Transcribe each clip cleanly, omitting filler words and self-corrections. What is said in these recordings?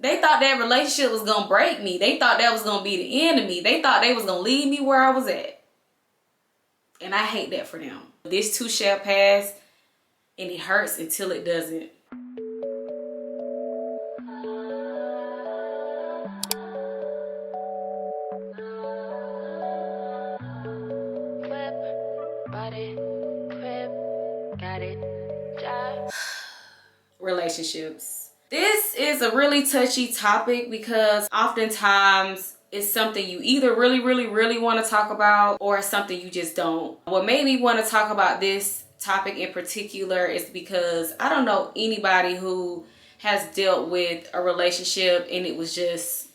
They thought that relationship was gonna break me. They thought that was gonna be the end of me. They thought they was gonna leave me where I was at. And I hate that for them. This too shall pass, and it hurts until it doesn't. Relationships. This is a really touchy topic because oftentimes it's something you either really want to talk about or it's something you just don't. What made me want to talk about this topic in particular is because I don't know anybody who has dealt with a relationship and it was just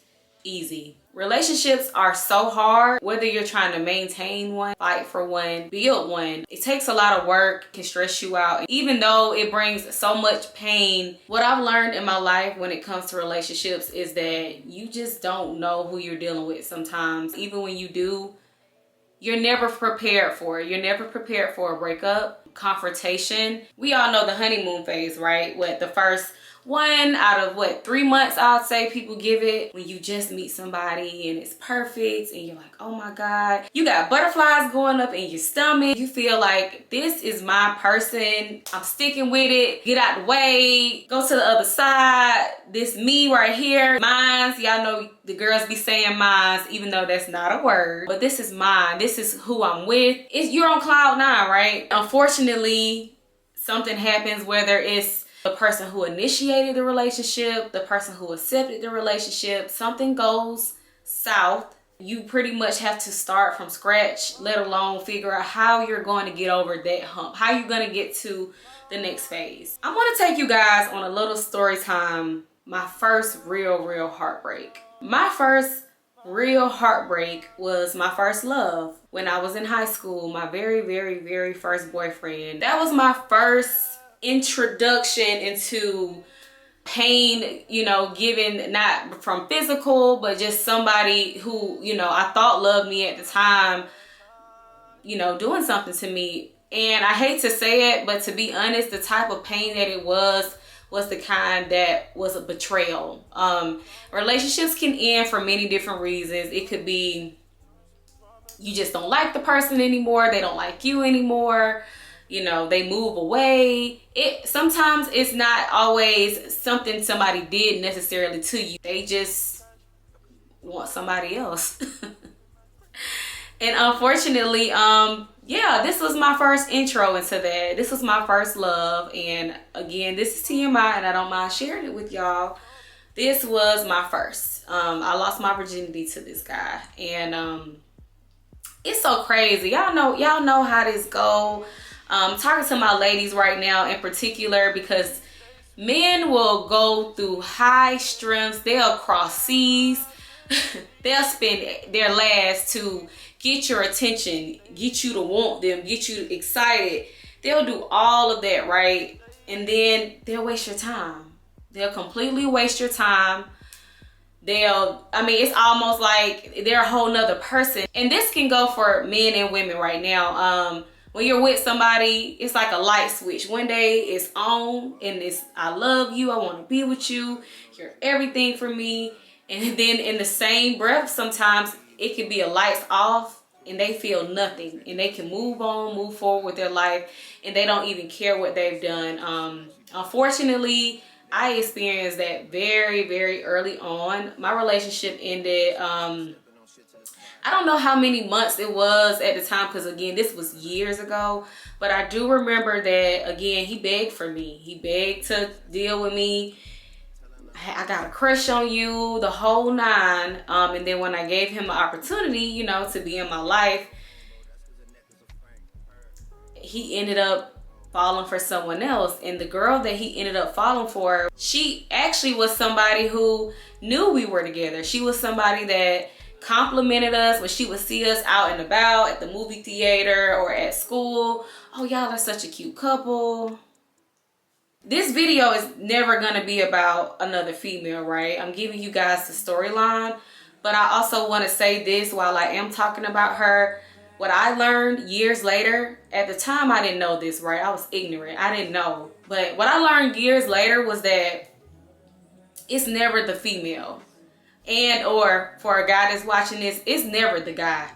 easy. Relationships are so hard, whether you're trying to maintain one, fight for one, build one. It takes a lot of work, can stress you out. Even though it brings so much pain, what I've learned in my life when it comes to relationships is that you just don't know who you're dealing with sometimes. Even when you do, you're never prepared for it. You're never prepared for a breakup, confrontation. We all know the honeymoon phase, right? What, the first 1 out of 3 months, I'd say people give it, when you just meet somebody and it's perfect and you're like, oh my God, you got butterflies going up in your stomach. You feel like this is my person. I'm sticking with it. Get out the way. Go to the other side. This me right here. Mines. Y'all know the girls be saying mines, even though that's not a word. But this is mine. This is who I'm with. You're on cloud 9, right? Unfortunately, something happens, whether it's the person who initiated the relationship, the person who accepted the relationship, something goes south. You pretty much have to start from scratch, let alone figure out how you're going to get over that hump, how you're going to get to the next phase. I'm going to take you guys on a little story time. My first real heartbreak. My first real heartbreak was my first love when I was in high school. My very first boyfriend. That was my first introduction into pain, you know, given not from physical, but just somebody who, you know, I thought loved me at the time, you know, doing something to me. And I hate to say it, but to be honest, the type of pain that it was the kind that was a betrayal. Relationships can end for many different reasons. It could be you just don't like the person anymore. They don't like you anymore. You know, they move away. Sometimes it's not always something somebody did necessarily to you. They just want somebody else. And unfortunately, yeah, this was my first intro into that. This was my first love. And again, this is TMI and I don't mind sharing it with y'all. This was my first. I lost my virginity to this guy. And it's so crazy. Y'all know how this go. Talking to my ladies right now in particular, because men will go through high strengths. They'll cross seas. They'll spend their last to get your attention, get you to want them, get you excited. They'll do all of that, right? And then they'll waste your time. They'll completely waste your time. It's almost like they're a whole nother person. And this can go for men and women right now. When you're with somebody, it's like a light switch. One day it's on and it's, I love you, I want to be with you, you're everything for me. And then in the same breath, sometimes it can be a lights off and they feel nothing. And they can move on, move forward with their life, and they don't even care what they've done. Unfortunately, I experienced that very early on. My relationship ended. I don't know how many months it was at the time, because again, this was years ago. But I do remember that, again, he begged for me. He begged to deal with me. I got a crush on you, the whole 9. And then when I gave him an opportunity, you know, to be in my life, he ended up falling for someone else. And the girl that he ended up falling for, she actually was somebody who knew we were together. She was somebody that complimented us when she would see us out and about at the movie theater or at school. Oh, y'all are such a cute couple. This video is never gonna be about another female, right? I'm giving you guys the storyline, but I also want to say this while I am talking about her. What I learned years later, at the time I didn't know this, right? I was ignorant, I didn't know. But what I learned years later was that it's never the female. And or for a guy that's watching this, it's never the guy.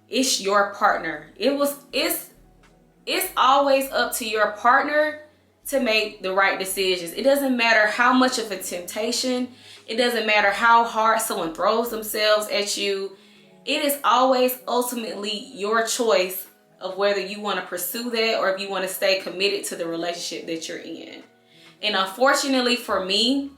It's your partner. It's always up to your partner to make the right decisions. It doesn't matter how much of a temptation. It doesn't matter how hard someone throws themselves at you. It is always ultimately your choice of whether you want to pursue that or if you want to stay committed to the relationship that you're in. And unfortunately for me,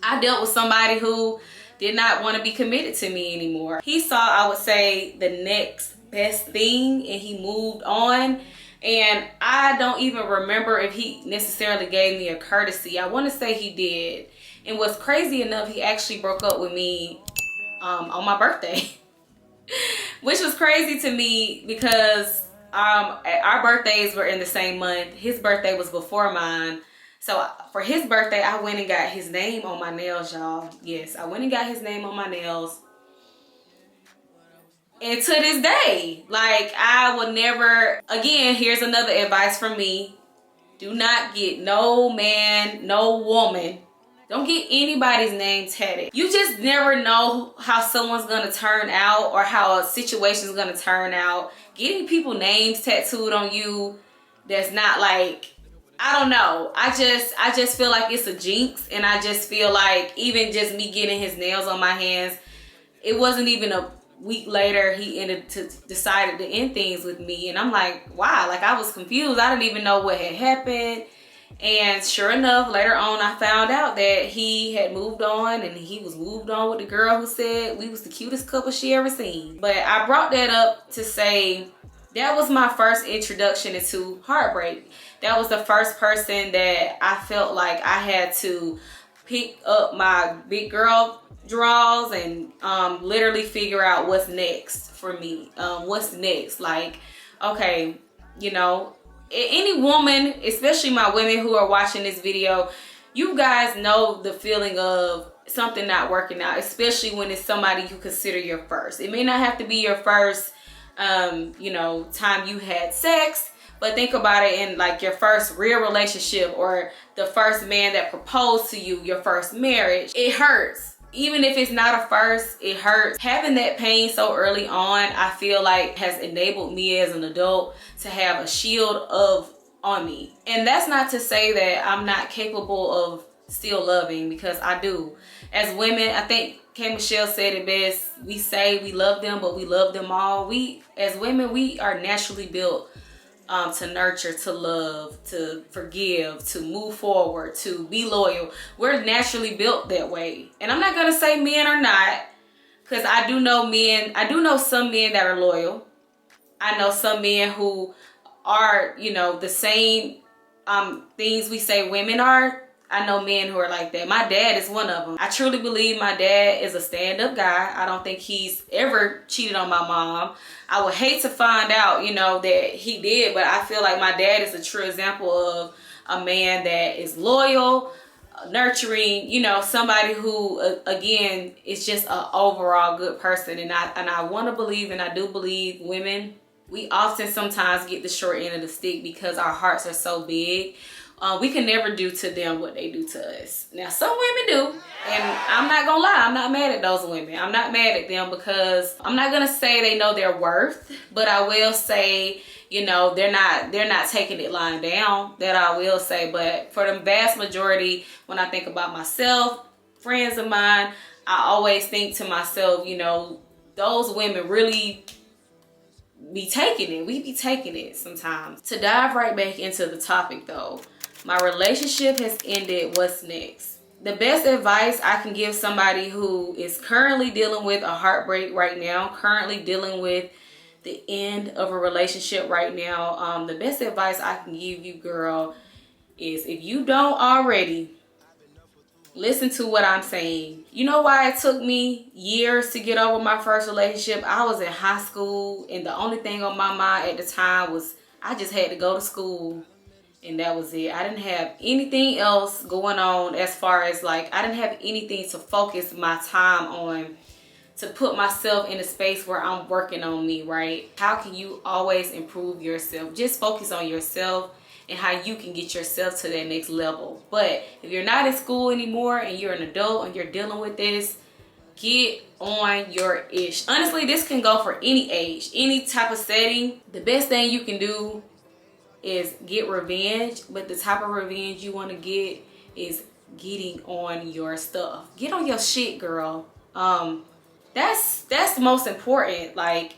I dealt with somebody who did not want to be committed to me anymore. He saw, I would say, the next best thing and he moved on. And I don't even remember if he necessarily gave me a courtesy. I want to say he did. And what's crazy enough, he actually broke up with me on my birthday. Which was crazy to me because our birthdays were in the same month. His birthday was before mine. So for his birthday, I went and got his name on my nails, y'all. Yes, I went and got his name on my nails. And to this day, like, I would never, again, here's another advice from me. Do not get no man, no woman. Don't get anybody's name tatted. You just never know how someone's gonna turn out or how a situation's gonna turn out. Getting people names tattooed on you, that's not like, I don't know. I just feel like it's a jinx, and I just feel like even just me getting his nails on my hands, it wasn't even a week later he decided to end things with me, and I'm like, wow, like I was confused. I didn't even know what had happened. And sure enough, later on I found out that he had moved on, and he was moved on with the girl who said we was the cutest couple she ever seen. But I brought that up to say that was my first introduction into heartbreak. That was the first person that I felt like I had to pick up my big girl draws and literally figure out what's next for me. What's next? Like, okay, you know, any woman, especially my women who are watching this video, you guys know the feeling of something not working out, especially when it's somebody you consider your first. It may not have to be your first, you know, time you had sex, but think about it in like your first real relationship or the first man that proposed to you, your first marriage. It hurts. Even if it's not a first, it hurts. Having that pain so early on, I feel like has enabled me as an adult to have a shield on me. And that's not to say that I'm not capable of still loving, because I do. As women, I think K. Michelle said it best. We say we love them, but we love them all. We, as women, we are naturally built to nurture, to love, to forgive, to move forward, to be loyal. We're naturally built that way. And I'm not going to say men are not, because I do know men, I do know some men that are loyal. I know some men who are, you know, the same things we say women are. I know men who are like that. My dad is one of them. I truly believe my dad is a stand-up guy. I don't think he's ever cheated on my mom. I would hate to find out, you know, that he did, but I feel like my dad is a true example of a man that is loyal, nurturing, you know, somebody who, again, is just an overall good person. And I want to believe, and I do believe, women, we often sometimes get the short end of the stick because our hearts are so big. We can never do to them what they do to us. Now, some women do, and I'm not gonna lie, I'm not mad at those women. I'm not mad at them, because I'm not gonna say they know their worth, but I will say, you know, they're not taking it lying down. That I will say. But for the vast majority, when I think about myself, friends of mine, I always think to myself, you know, those women really be taking it. We be taking it sometimes. To dive right back into the topic though, my relationship has ended. What's next? The best advice I can give somebody who is currently dealing with a heartbreak right now, currently dealing with the end of a relationship right now, the best advice I can give you, girl, is if you don't already, listen to what I'm saying. You know why it took me years to get over my first relationship? I was in high school, and the only thing on my mind at the time was I just had to go to school. And that was it. I didn't have anything else going on, as far as like, I didn't have anything to focus my time on, to put myself in a space where I'm working on me, right? How can you always improve yourself? Just focus on yourself and how you can get yourself to that next level. But if you're not in school anymore and you're an adult and you're dealing with this, get on your ish. Honestly, this can go for any age, any type of setting. The best thing you can do is get revenge, but the type of revenge you want to get is getting on your stuff. Get on your shit, girl. That's the most important. Like,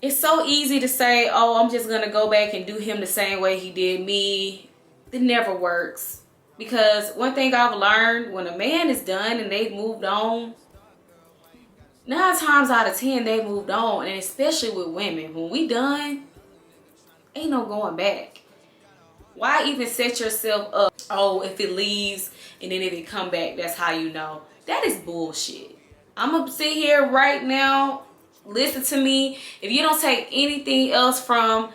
it's so easy to say, oh, I'm just gonna go back and do him the same way he did me. It never works. Because one thing I've learned, when a man is done and they've moved on, 9 times out of 10 they moved on. And especially with women, when we done, ain't no going back. Why even set yourself up? Oh, if it leaves and then if it come back, that's how you know. That is bullshit. I'm gonna sit here right now. Listen to me. If you don't take anything else from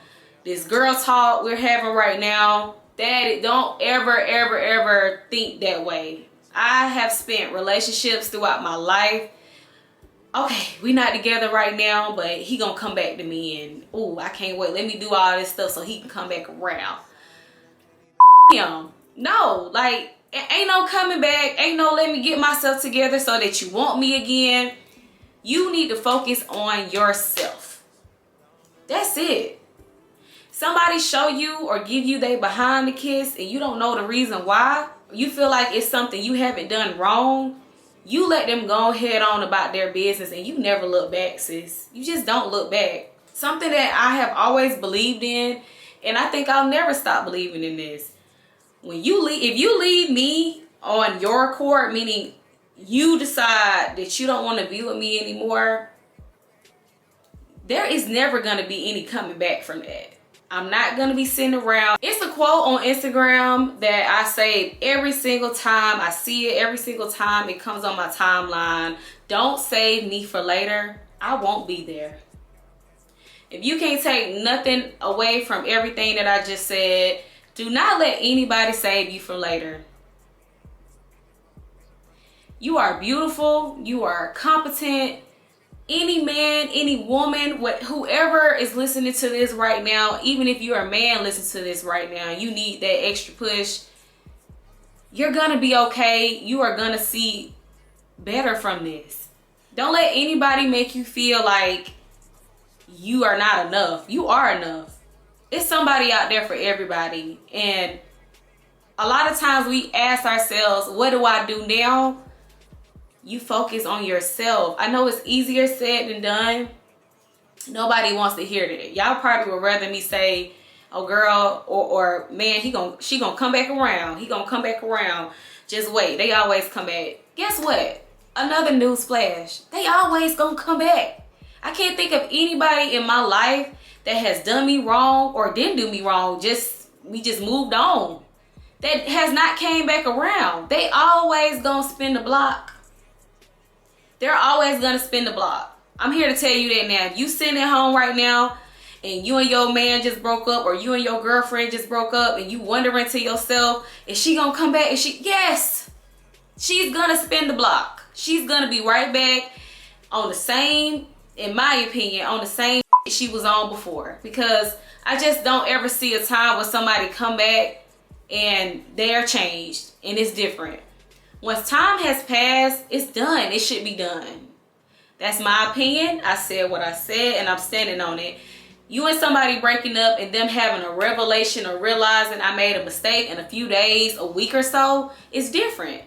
this girl talk we're having right now, that don't ever think that way. I have spent relationships throughout my life. Okay, we not together right now, but he gonna come back to me, and ooh, I can't wait. Let me do all this stuff so he can come back around. Him. No, like, ain't no coming back. Ain't no let me get myself together so that you want me again. You need to focus on yourself. That's it. Somebody show you or give you they behind the kiss and you don't know the reason why. You feel like it's something you haven't done wrong. You let them go head on about their business and you never look back, sis. You just don't look back. Something that I have always believed in, and I think I'll never stop believing in this. When you leave, if you leave me on your accord, meaning you decide that you don't want to be with me anymore, there is never going to be any coming back from that. I'm not going to be sitting around. It's a quote on Instagram that I save every single time. I see it every single time it comes on my timeline. Don't save me for later. I won't be there. If you can't take nothing away from everything that I just said, do not let anybody save you for later. You are beautiful. You are competent. Any man, any woman, whoever is listening to this right now, even if you're a man listening to this right now, you need that extra push. You're going to be okay. You are going to see better from this. Don't let anybody make you feel like you are not enough. You are enough. It's somebody out there for everybody. And a lot of times we ask ourselves, what do I do now? You focus on yourself. I know it's easier said than done. Nobody wants to hear that. Y'all probably would rather me say, oh girl, or man, she gonna come back around. He gonna come back around. Just wait. They always come back. Guess what? Another news flash. They always gonna come back. I can't think of anybody in my life that has done me wrong or didn't do me wrong. We just moved on. That has not came back around. They always gonna spin the block. They're always gonna spin the block. I'm here to tell you that now. If you sitting at home right now and you and your man just broke up, or you and your girlfriend just broke up, and you wondering to yourself, is she gonna come back? Yes, she's gonna spin the block. She's gonna be right back on the same, in my opinion, on the same she was on before. Because I just don't ever see a time where somebody come back and they're changed and it's different. Once time has passed, it's done. It should be done. That's my opinion. I said what I said and I'm standing on it. You and somebody breaking up and them having a revelation or realizing I made a mistake in a few days, a week or so, it's different.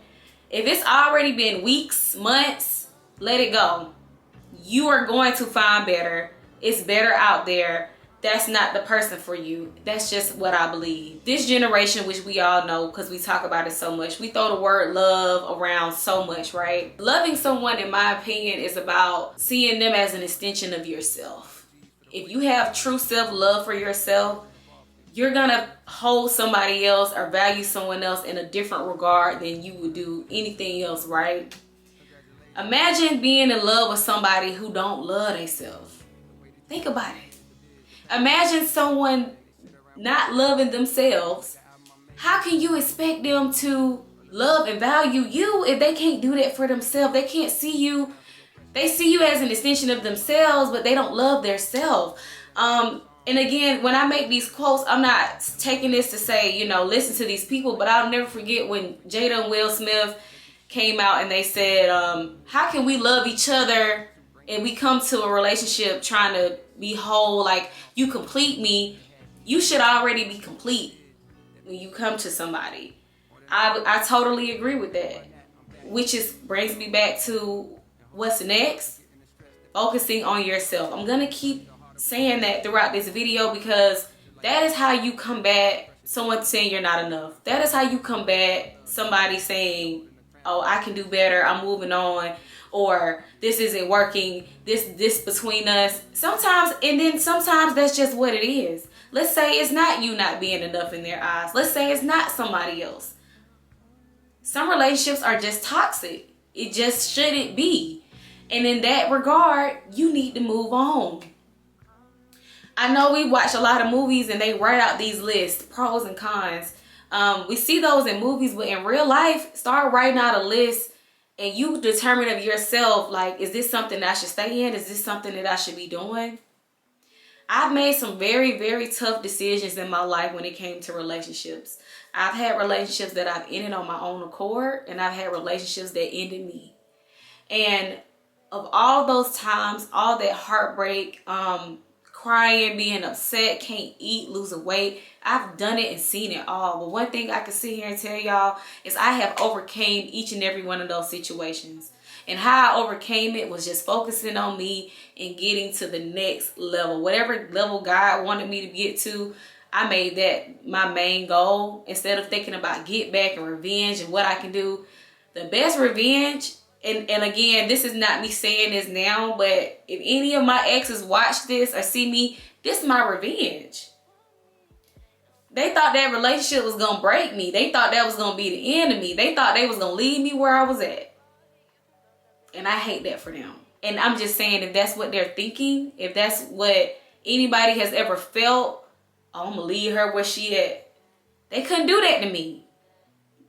If it's already been weeks, months, let it go. You are going to find better. It's better out there. That's not the person for you. That's just what I believe. This generation, which we all know because we talk about it so much, we throw the word love around so much, right? Loving someone, in my opinion, is about seeing them as an extension of yourself. If you have true self-love for yourself, you're gonna hold somebody else or value someone else in a different regard than you would do anything else, right? Imagine being in love with somebody who don't love themselves. Think about it. Imagine someone not loving themselves. How can you expect them to love and value you if they can't do that for themselves? They can't see you. They see you as an extension of themselves, but they don't love themselves. And again, when I make these quotes, I'm not taking this to say, you know, listen to these people, but I'll never forget when Jada and Will Smith came out and they said, how can we love each other and we come to a relationship trying to be whole, like you complete me, you should already be complete when you come to somebody. I totally agree with that, which is brings me back to what's next, focusing on yourself. I'm gonna keep saying that throughout this video because that is how you combat someone saying you're not enough. That is how you combat somebody saying, oh, I can do better, I'm moving on, or this isn't working, this between us. Sometimes that's just what it is. Let's say it's not you not being enough in their eyes. Let's say it's not somebody else. Some relationships are just toxic. It just shouldn't be. And in that regard, you need to move on. I know we watch a lot of movies and they write out these lists, pros and cons. We see those in movies, but in real life, start writing out a list and you determine of yourself, like, is this something that I should stay in? Is this something that I should be doing? I've made some very, very tough decisions in my life when it came to relationships. I've had relationships that I've ended on my own accord, and I've had relationships that ended me. And of all those times, all that heartbreak, crying, being upset, can't eat, losing weight, I've done it and seen it all. But one thing I can sit here and tell y'all is I have overcame each and every one of those situations. And how I overcame it was just focusing on me and getting to the next level. Whatever level God wanted me to get to, I made that my main goal. Instead of thinking about get back and revenge and what I can do. The best revenge, and again, this is not me saying this now, but if any of my exes watch this or see me, this is my revenge. They thought that relationship was going to break me. They thought that was going to be the end of me. They thought they was going to leave me where I was at. And I hate that for them. And I'm just saying, if that's what they're thinking, if that's what anybody has ever felt, oh, I'm going to leave her where she at. They couldn't do that to me.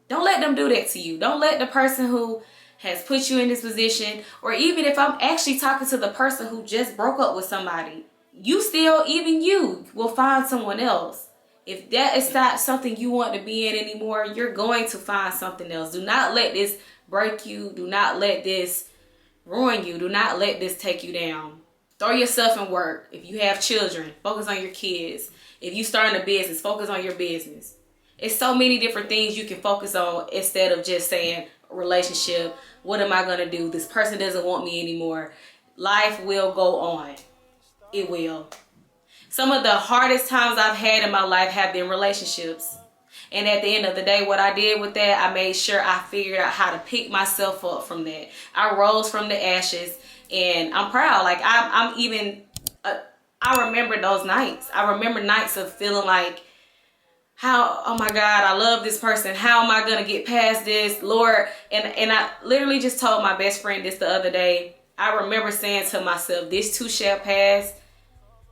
Don't let them do that to you. Don't let the person who has put you in this position, or even if I'm actually talking to the person who just broke up with somebody, even you will find someone else. If that is not something you want to be in anymore, you're going to find something else. Do not let this break you. Do not let this ruin you. Do not let this take you down. Throw yourself in work. If you have children, focus on your kids. If you starting a business, focus on your business. It's so many different things you can focus on instead of just saying relationship. What am I going to do? This person doesn't want me anymore. Life will go on. It will. Some of the hardest times I've had in my life have been relationships. And at the end of the day, what I did with that, I made sure I figured out how to pick myself up from that. I rose from the ashes, and I'm proud. Like, I remember those nights. I remember nights of feeling like, oh my God, I love this person. How am I going to get past this, Lord? And I literally just told my best friend this the other day. I remember saying to myself, this too shall pass,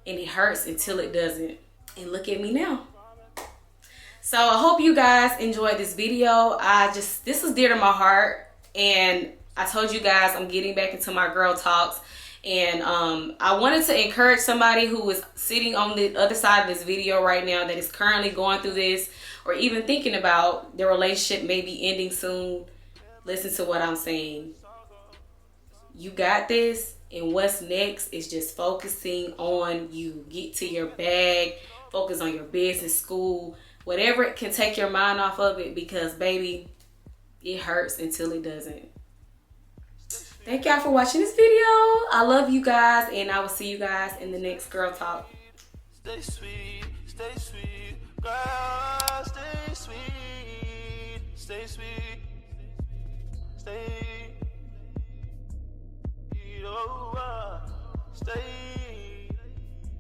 and it hurts until it doesn't. And look at me now. So I hope you guys enjoyed this video. This is dear to my heart. And I told you guys I'm getting back into my girl talks. And I wanted to encourage somebody who is sitting on the other side of this video right now that is currently going through this, or even thinking about their relationship maybe ending soon. Listen to what I'm saying. You got this. And what's next is just focusing on you. Get to your bag. Focus on your business, school, whatever it can take your mind off of it, because baby, it hurts until it doesn't. Thank y'all for watching this video. I love you guys, and I will see you guys in the next Girl Talk. Stay sweet, girl, stay sweet, stay sweet, stay, stay.